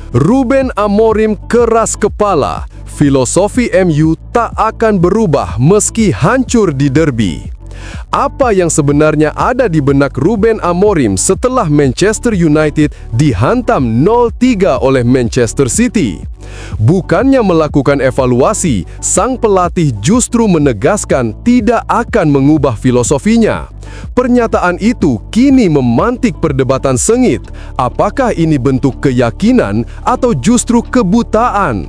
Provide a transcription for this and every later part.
Ruben Amorim keras kepala, filosofi MU tak akan berubah meski hancur di derby. Apa yang sebenarnya ada di benak Ruben Amorim setelah Manchester United dihantam 0-3 oleh Manchester City? Bukannya melakukan evaluasi, sang pelatih justru menegaskan tidak akan mengubah filosofinya. Pernyataan itu kini memantik perdebatan sengit. Apakah ini bentuk keyakinan atau justru kebutaan?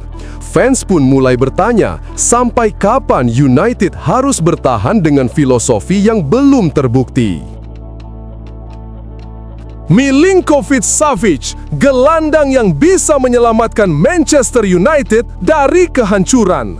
Fans pun mulai bertanya, sampai kapan United harus bertahan dengan filosofi yang belum terbukti? Milinkovic-Savic, gelandang yang bisa menyelamatkan Manchester United dari kehancuran.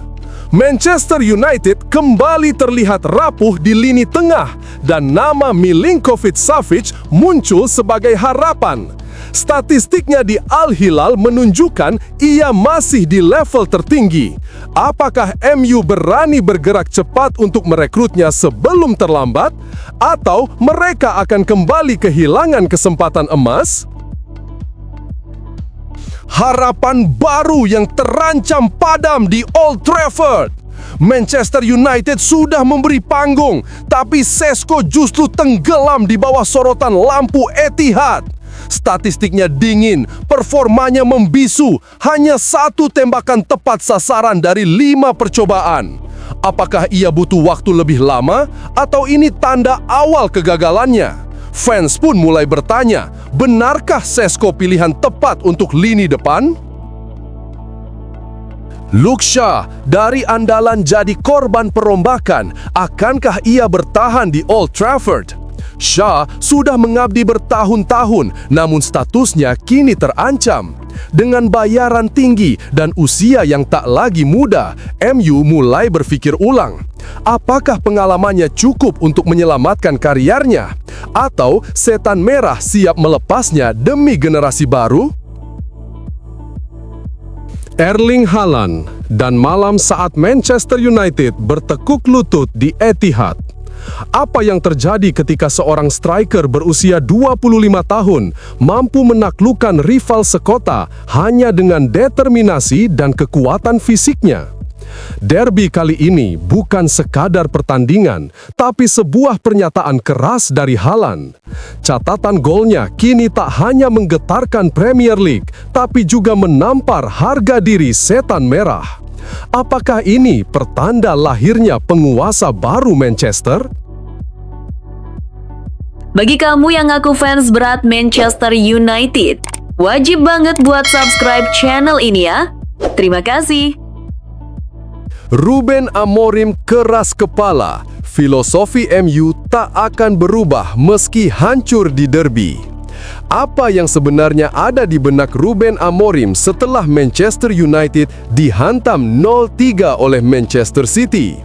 Manchester United kembali terlihat rapuh di lini tengah dan nama Milinkovic-Savic muncul sebagai harapan. Statistiknya di Al Hilal menunjukkan ia masih di level tertinggi. Apakah MU berani bergerak cepat untuk merekrutnya sebelum terlambat? Atau mereka akan kembali kehilangan kesempatan emas? Harapan baru yang terancam padam di Old Trafford. Manchester United sudah memberi panggung, tapi Sesko justru tenggelam di bawah sorotan lampu Etihad. Statistiknya dingin, performanya membisu, hanya 1 tembakan tepat sasaran dari 5 percobaan. Apakah ia butuh waktu lebih lama atau ini tanda awal kegagalannya? Fans pun mulai bertanya, benarkah Sesko pilihan tepat untuk lini depan? Luke Shaw dari andalan jadi korban perombakan. Akankah ia bertahan di Old Trafford? Shaw sudah mengabdi bertahun-tahun, namun statusnya kini terancam. Dengan bayaran tinggi dan usia yang tak lagi muda, MU mulai berpikir ulang. Apakah pengalamannya cukup untuk menyelamatkan karirnya? Atau setan merah siap melepasnya demi generasi baru? Erling Haaland dan malam saat Manchester United bertekuk lutut di Etihad. Apa yang terjadi ketika seorang striker berusia 25 tahun mampu menaklukkan rival sekota hanya dengan determinasi dan kekuatan fisiknya? Derby kali ini bukan sekadar pertandingan, tapi sebuah pernyataan keras dari Haaland. Catatan golnya kini tak hanya menggetarkan Premier League, tapi juga menampar harga diri setan merah. Apakah ini pertanda lahirnya penguasa baru Manchester? Bagi kamu yang ngaku fans berat Manchester United, wajib banget buat subscribe channel ini ya. Terima kasih. Ruben Amorim keras kepala, filosofi MU tak akan berubah meski hancur di derby. Apa yang sebenarnya ada di benak Ruben Amorim setelah Manchester United dihantam 0-3 oleh Manchester City?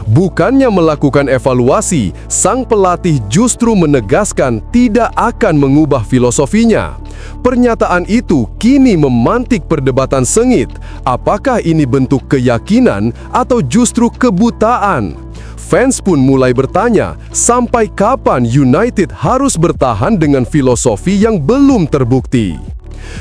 Bukannya melakukan evaluasi, sang pelatih justru menegaskan tidak akan mengubah filosofinya. Pernyataan itu kini memantik perdebatan sengit. Apakah ini bentuk keyakinan atau justru kebutaan? Fans pun mulai bertanya, sampai kapan United harus bertahan dengan filosofi yang belum terbukti?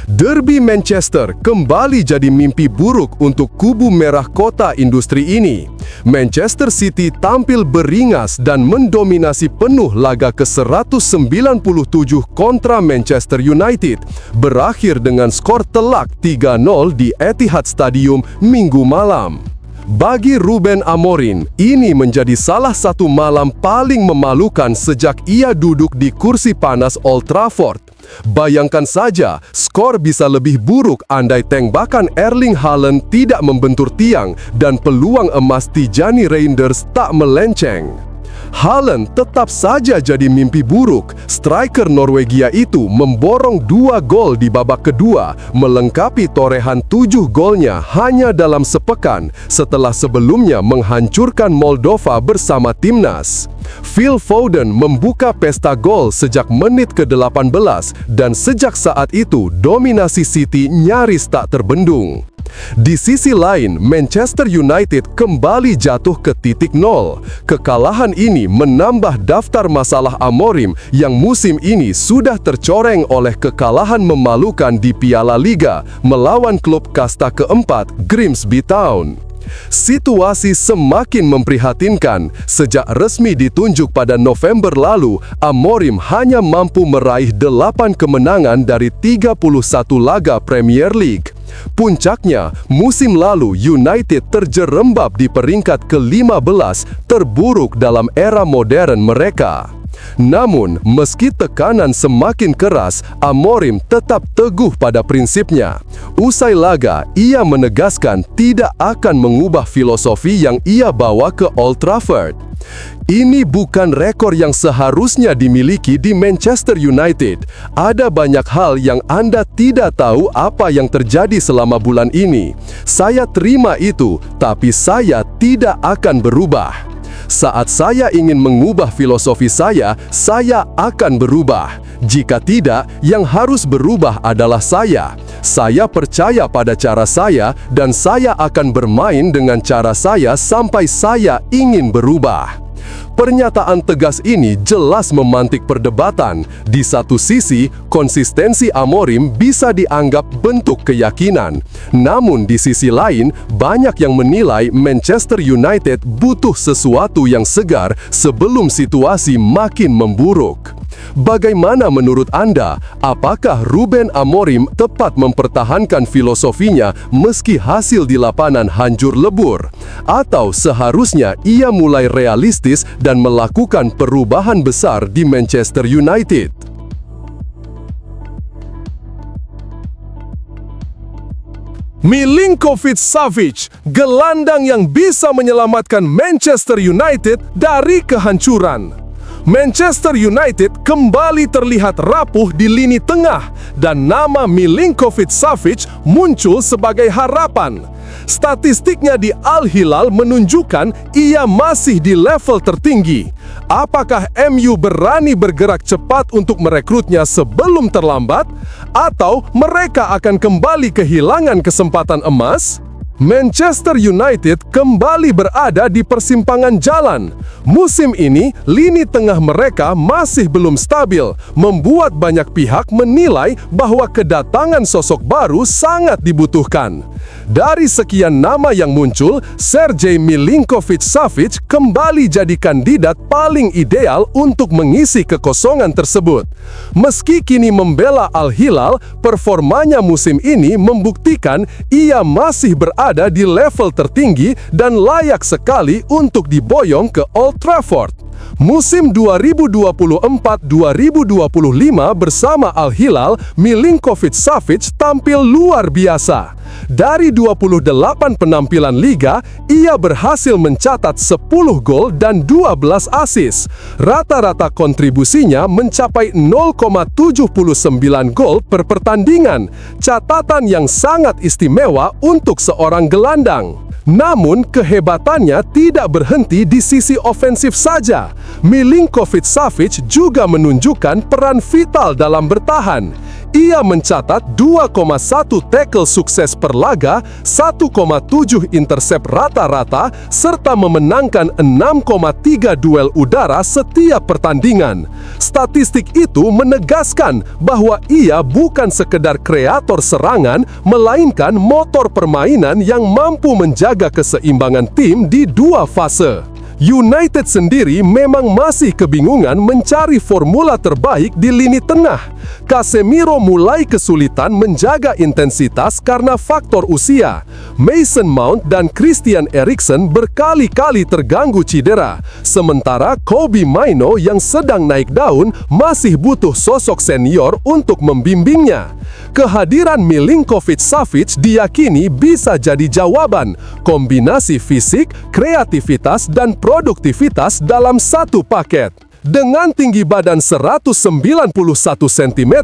Derby Manchester kembali jadi mimpi buruk untuk kubu merah kota industri ini. Manchester City tampil beringas dan mendominasi penuh laga ke-197 kontra Manchester United, berakhir dengan skor telak 3-0 di Etihad Stadium Minggu malam. Bagi Ruben Amorim, ini menjadi salah satu malam paling memalukan sejak ia duduk di kursi panas Old Trafford. Bayangkan saja, skor bisa lebih buruk andai tembakan Erling Haaland tidak membentur tiang dan peluang emas Tijani Reinders tak melenceng. Haaland tetap saja jadi mimpi buruk. Striker Norwegia itu memborong 2 gol di babak kedua, melengkapi torehan 7 golnya hanya dalam sepekan setelah sebelumnya menghancurkan Moldova bersama timnas. Phil Foden membuka pesta gol sejak menit ke-18 dan sejak saat itu dominasi City nyaris tak terbendung. Di sisi lain, Manchester United kembali jatuh ke titik nol. Kekalahan ini menambah daftar masalah Amorim yang musim ini sudah tercoreng oleh kekalahan memalukan di Piala Liga melawan klub kasta keempat Grimsby Town. Situasi semakin memprihatinkan. Sejak resmi ditunjuk pada November lalu, Amorim hanya mampu meraih 8 kemenangan dari 31 laga Premier League. Puncaknya, musim lalu United terjerembab di peringkat ke-15 terburuk dalam era modern mereka. Namun, meski tekanan semakin keras, Amorim tetap teguh pada prinsipnya. Usai laga, ia menegaskan tidak akan mengubah filosofi yang ia bawa ke Old Trafford. Ini bukan rekor yang seharusnya dimiliki di Manchester United. Ada banyak hal yang Anda tidak tahu apa yang terjadi selama bulan ini. Saya terima itu, tapi saya tidak akan berubah. Saat saya ingin mengubah filosofi saya akan berubah. Jika tidak, yang harus berubah adalah saya. Saya percaya pada cara saya dan saya akan bermain dengan cara saya sampai saya ingin berubah. Pernyataan tegas ini jelas memantik perdebatan. Di satu sisi, konsistensi Amorim bisa dianggap bentuk keyakinan. Namun di sisi lain, banyak yang menilai Manchester United butuh sesuatu yang segar sebelum situasi makin memburuk. Bagaimana menurut Anda? Apakah Ruben Amorim tepat mempertahankan filosofinya meski hasil di lapangan hancur lebur? Atau seharusnya ia mulai realistis dan melakukan perubahan besar di Manchester United? Milinkovic-Savic, gelandang yang bisa menyelamatkan Manchester United dari kehancuran. Manchester United kembali terlihat rapuh di lini tengah dan nama Milinkovic-Savic muncul sebagai harapan. Statistiknya di Al Hilal menunjukkan ia masih di level tertinggi. Apakah MU berani bergerak cepat untuk merekrutnya sebelum terlambat? Atau mereka akan kembali kehilangan kesempatan emas? Manchester United kembali berada di persimpangan jalan. Musim ini, lini tengah mereka masih belum stabil, membuat banyak pihak menilai bahwa kedatangan sosok baru sangat dibutuhkan. Dari sekian nama yang muncul, Sergej Milinkovic-Savic kembali jadi kandidat paling ideal untuk mengisi kekosongan tersebut. Meski kini membela Al Hilal, performanya musim ini membuktikan ia masih berada di level tertinggi dan layak sekali untuk diboyong ke Old Trafford. Musim 2024-2025 bersama Al Hilal, Milinkovic-Savic tampil luar biasa. Dari 28 penampilan liga, ia berhasil mencatat 10 gol dan 12 assist. Rata-rata kontribusinya mencapai 0,79 gol per pertandingan. Catatan yang sangat istimewa untuk seorang gelandang. Namun, kehebatannya tidak berhenti di sisi ofensif saja. Milinkovic-Savic juga menunjukkan peran vital dalam bertahan. Ia mencatat 2,1 tackle sukses per laga, 1,7 intercept rata-rata, serta memenangkan 6,3 duel udara setiap pertandingan. Statistik itu menegaskan bahwa ia bukan sekedar kreator serangan, melainkan motor permainan yang mampu menjaga keseimbangan tim di dua fase. United sendiri memang masih kebingungan mencari formula terbaik di lini tengah. Casemiro mulai kesulitan menjaga intensitas karena faktor usia. Mason Mount dan Christian Eriksen berkali-kali terganggu cedera. Sementara Kobbie Mainoo yang sedang naik daun masih butuh sosok senior untuk membimbingnya. Kehadiran Milinkovic-Savic diyakini bisa jadi jawaban. Kombinasi fisik, kreativitas, dan produktivitas dalam satu paket. Dengan tinggi badan 191 cm,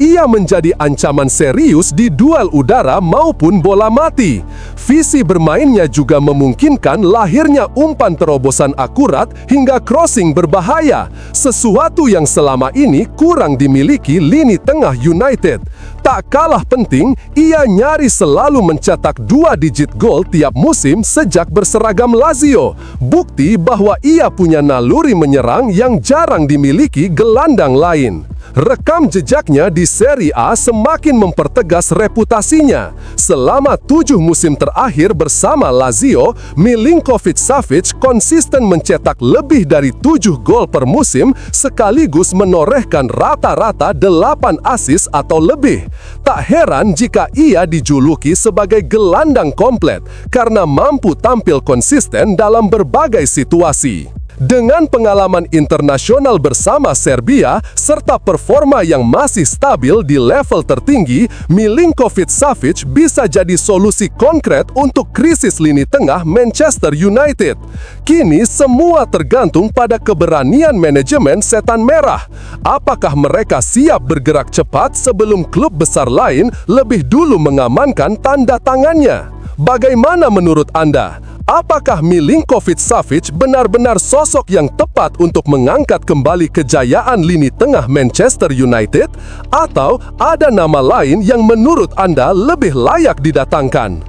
ia menjadi ancaman serius di duel udara maupun bola mati. Visi bermainnya juga memungkinkan lahirnya umpan terobosan akurat hingga crossing berbahaya, sesuatu yang selama ini kurang dimiliki lini tengah United. Tak kalah penting, ia nyaris selalu mencetak 2 digit gol tiap musim sejak berseragam Lazio. Bukti bahwa ia punya naluri menyerang yang jarang dimiliki gelandang lain. Rekam jejaknya di Serie A semakin mempertegas reputasinya. Selama 7 musim terakhir bersama Lazio, Milinkovic-Savic konsisten mencetak lebih dari 7 gol per musim sekaligus menorehkan rata-rata 8 assist atau lebih. Tak heran jika ia dijuluki sebagai gelandang komplit karena mampu tampil konsisten dalam berbagai situasi. Dengan pengalaman internasional bersama Serbia serta performa yang masih stabil di level tertinggi, Milinkovic-Savic bisa jadi solusi konkret untuk krisis lini tengah Manchester United. Kini semua tergantung pada keberanian manajemen Setan Merah. Apakah mereka siap bergerak cepat sebelum klub besar lain lebih dulu mengamankan tanda tangannya? Bagaimana menurut Anda? Apakah Milinkovic-Savic benar-benar sosok yang tepat untuk mengangkat kembali kejayaan lini tengah Manchester United? Atau ada nama lain yang menurut Anda lebih layak didatangkan?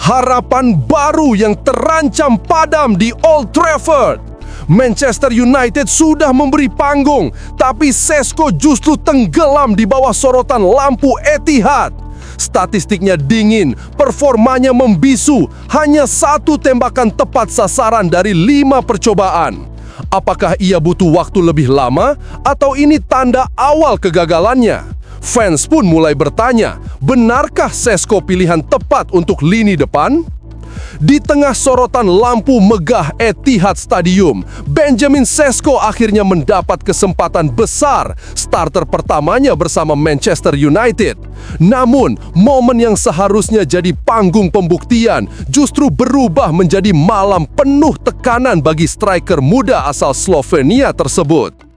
Harapan baru yang terancam padam di Old Trafford. Manchester United sudah memberi panggung, tapi Šeško justru tenggelam di bawah sorotan lampu Etihad. Statistiknya dingin, performanya membisu, hanya 1 tembakan tepat sasaran dari 5 percobaan. Apakah ia butuh waktu lebih lama, atau ini tanda awal kegagalannya? Fans pun mulai bertanya, benarkah Šeško pilihan tepat untuk lini depan? Di tengah sorotan lampu megah Etihad Stadium, Benjamin Šeško akhirnya mendapat kesempatan besar starter pertamanya bersama Manchester United. Namun, momen yang seharusnya jadi panggung pembuktian justru berubah menjadi malam penuh tekanan bagi striker muda asal Slovenia tersebut.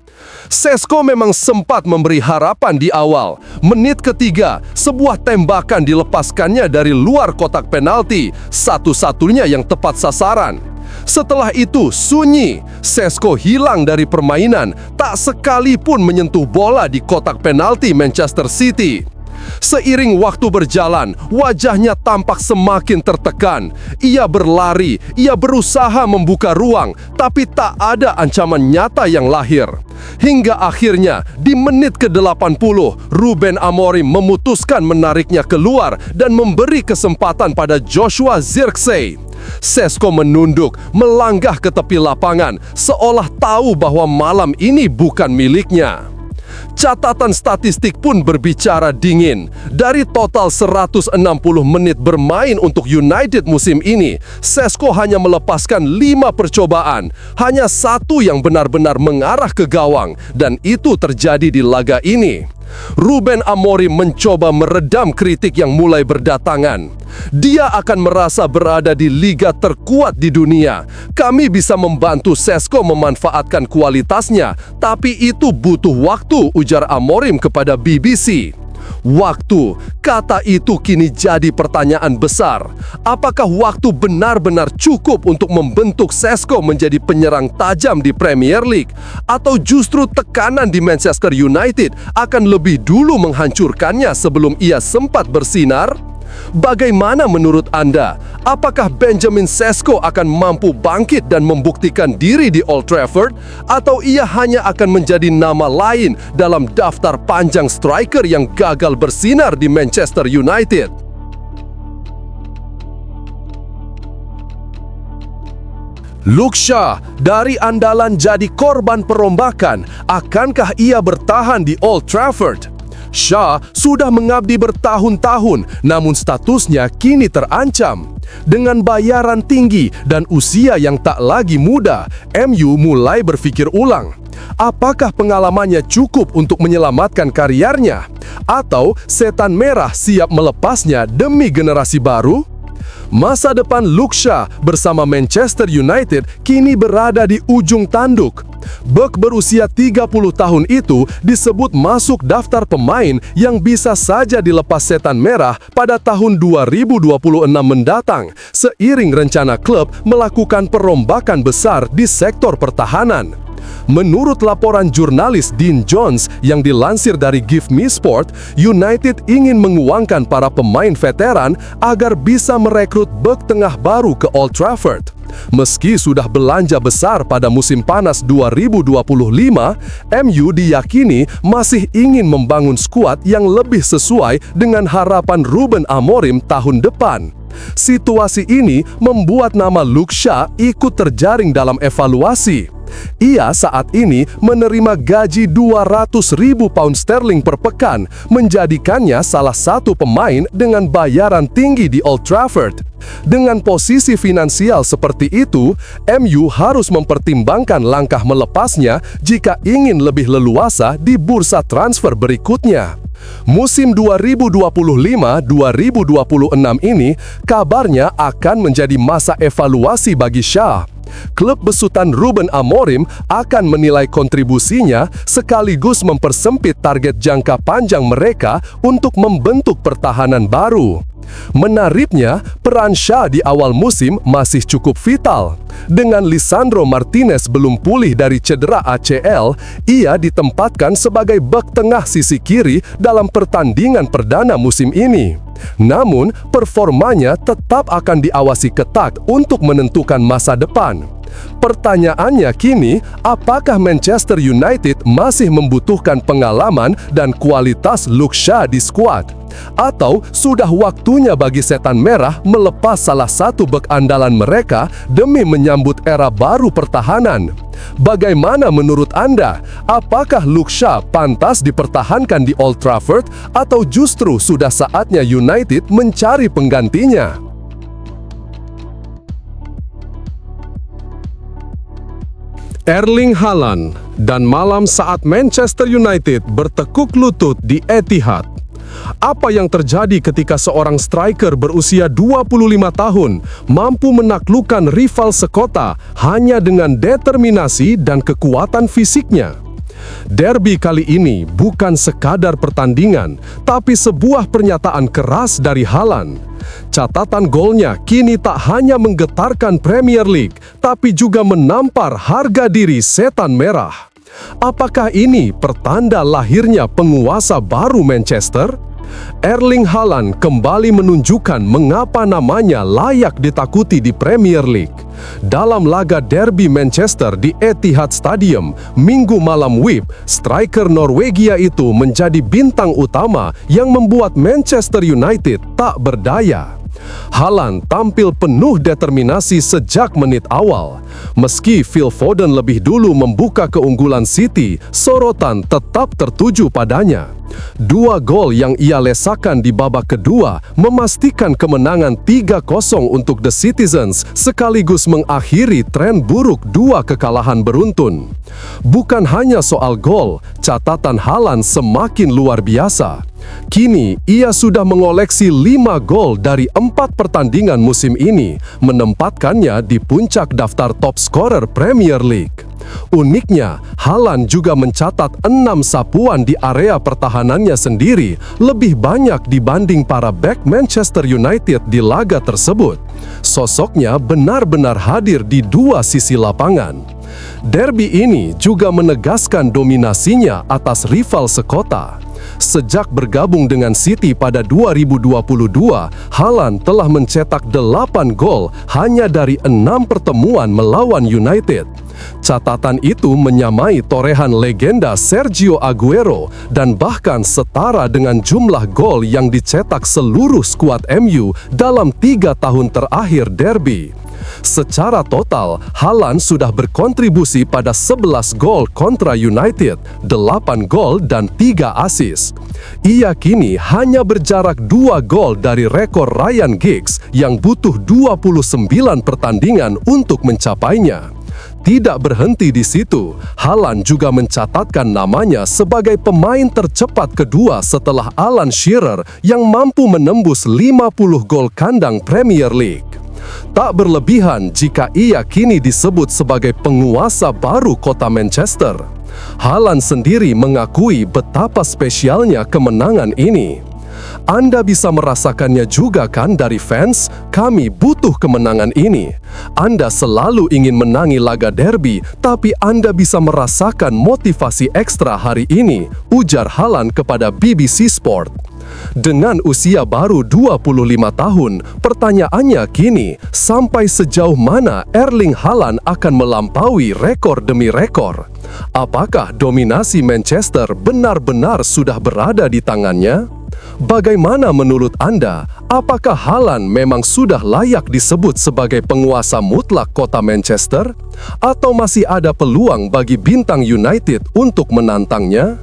Šeško memang sempat memberi harapan di awal. Menit ketiga, sebuah tembakan dilepaskannya dari luar kotak penalti, satu-satunya yang tepat sasaran. Setelah itu, sunyi. Šeško hilang dari permainan, tak sekalipun menyentuh bola di kotak penalti Manchester City. Seiring waktu berjalan, wajahnya tampak semakin tertekan. Ia berlari, ia berusaha membuka ruang, tapi tak ada ancaman nyata yang lahir. Hingga akhirnya, di menit ke-80, Ruben Amorim memutuskan menariknya keluar dan memberi kesempatan pada Joshua Zirkzee. Šeško menunduk, melanggah ke tepi lapangan, seolah tahu bahwa malam ini bukan miliknya. Catatan statistik pun berbicara dingin. Dari total 160 menit bermain untuk United musim ini, Šeško hanya melepaskan 5 percobaan. Hanya 1 yang benar-benar mengarah ke gawang, dan itu terjadi di laga ini. Ruben Amorim mencoba meredam kritik yang mulai berdatangan. Dia akan merasa berada di liga terkuat di dunia. Kami bisa membantu Šeško memanfaatkan kualitasnya, tapi itu butuh waktu, ujar Amorim kepada BBC. Waktu, kata itu kini jadi pertanyaan besar. Apakah waktu benar-benar cukup untuk membentuk Šeško menjadi penyerang tajam di Premier League? Atau justru tekanan di Manchester United akan lebih dulu menghancurkannya sebelum ia sempat bersinar? Bagaimana menurut Anda? Apakah Benjamin Šeško akan mampu bangkit dan membuktikan diri di Old Trafford? Atau ia hanya akan menjadi nama lain dalam daftar panjang striker yang gagal bersinar di Manchester United? Luke Shaw dari andalan jadi korban perombakan. Akankah ia bertahan di Old Trafford? Shaw sudah mengabdi bertahun-tahun, namun statusnya kini terancam. Dengan bayaran tinggi dan usia yang tak lagi muda, MU mulai berpikir ulang. Apakah pengalamannya cukup untuk menyelamatkan karirnya? Atau Setan Merah siap melepasnya demi generasi baru? Masa depan Luke Shaw bersama Manchester United kini berada di ujung tanduk. Bek berusia 30 tahun itu disebut masuk daftar pemain yang bisa saja dilepas Setan Merah pada tahun 2026 mendatang, seiring rencana klub melakukan perombakan besar di sektor pertahanan. Menurut laporan jurnalis Dean Jones yang dilansir dari Give Me Sport, United ingin menguangkan para pemain veteran agar bisa merekrut bek tengah baru ke Old Trafford. Meski sudah belanja besar pada musim panas 2025, MU diyakini masih ingin membangun skuad yang lebih sesuai dengan harapan Ruben Amorim tahun depan. Situasi ini membuat nama Luke Shaw ikut terjaring dalam evaluasi. Ia saat ini menerima gaji 200.000 pound sterling per pekan, menjadikannya salah satu pemain dengan bayaran tinggi di Old Trafford. Dengan posisi finansial seperti itu, MU harus mempertimbangkan langkah melepasnya jika ingin lebih leluasa di bursa transfer berikutnya. Musim 2025-2026 ini kabarnya akan menjadi masa evaluasi bagi Shaw. Klub besutan Ruben Amorim akan menilai kontribusinya sekaligus mempersempit target jangka panjang mereka untuk membentuk pertahanan baru. Menariknya, peran Shaw di awal musim masih cukup vital. Dengan Lisandro Martinez belum pulih dari cedera ACL, ia ditempatkan sebagai bek tengah sisi kiri dalam pertandingan perdana musim ini. Namun, performanya tetap akan diawasi ketat untuk menentukan masa depan. Pertanyaannya kini, apakah Manchester United masih membutuhkan pengalaman dan kualitas Luke Shaw di skuad? Atau sudah waktunya bagi setan merah melepas salah satu bek andalan mereka demi menyambut era baru pertahanan? Bagaimana menurut Anda? Apakah Luke Shaw pantas dipertahankan di Old Trafford atau justru sudah saatnya United mencari penggantinya? Erling Haaland dan malam saat Manchester United bertekuk lutut di Etihad. Apa yang terjadi ketika seorang striker berusia 25 tahun mampu menaklukkan rival sekota hanya dengan determinasi dan kekuatan fisiknya? Derby kali ini bukan sekadar pertandingan, tapi sebuah pernyataan keras dari Haaland. Catatan golnya kini tak hanya menggetarkan Premier League, tapi juga menampar harga diri setan merah. Apakah ini pertanda lahirnya penguasa baru Manchester? Erling Haaland kembali menunjukkan mengapa namanya layak ditakuti di Premier League. Dalam laga derby Manchester di Etihad Stadium, Minggu malam WIB, striker Norwegia itu menjadi bintang utama yang membuat Manchester United tak berdaya. Haaland tampil penuh determinasi sejak menit awal. Meski Phil Foden lebih dulu membuka keunggulan City, sorotan tetap tertuju padanya. 2 gol yang ia lesakan di babak kedua memastikan kemenangan 3-0 untuk The Citizens sekaligus mengakhiri tren buruk 2 kekalahan beruntun. Bukan hanya soal gol, catatan Haaland semakin luar biasa. Kini, ia sudah mengoleksi 5 gol dari 4 pertandingan musim ini, menempatkannya di puncak daftar top scorer Premier League. Uniknya, Haaland juga mencatat 6 sapuan di area pertahanannya sendiri, lebih banyak dibanding para bek Manchester United di laga tersebut. Sosoknya benar-benar hadir di 2 sisi lapangan. Derby ini juga menegaskan dominasinya atas rival sekota. Sejak bergabung dengan City pada 2022, Haaland telah mencetak 8 gol hanya dari 6 pertemuan melawan United. Catatan itu menyamai torehan legenda Sergio Aguero dan bahkan setara dengan jumlah gol yang dicetak seluruh skuad MU dalam 3 tahun terakhir derby. Secara total, Haaland sudah berkontribusi pada 11 gol kontra United, 8 gol dan 3 assist. Ia kini hanya berjarak 2 gol dari rekor Ryan Giggs yang butuh 29 pertandingan untuk mencapainya. Tidak berhenti di situ, Haaland juga mencatatkan namanya sebagai pemain tercepat kedua setelah Alan Shearer yang mampu menembus 50 gol kandang Premier League. Tak berlebihan jika ia kini disebut sebagai penguasa baru kota Manchester. Haaland sendiri mengakui betapa spesialnya kemenangan ini. Anda bisa merasakannya juga kan dari fans? Kami butuh kemenangan ini. Anda selalu ingin menangi laga derby, tapi Anda bisa merasakan motivasi ekstra hari ini, ujar Haaland kepada BBC Sport. Dengan usia baru 25 tahun, pertanyaannya kini, sampai sejauh mana Erling Haaland akan melampaui rekor demi rekor? Apakah dominasi Manchester benar-benar sudah berada di tangannya? Bagaimana menurut Anda? Apakah Haaland memang sudah layak disebut sebagai penguasa mutlak kota Manchester? Atau masih ada peluang bagi bintang United untuk menantangnya?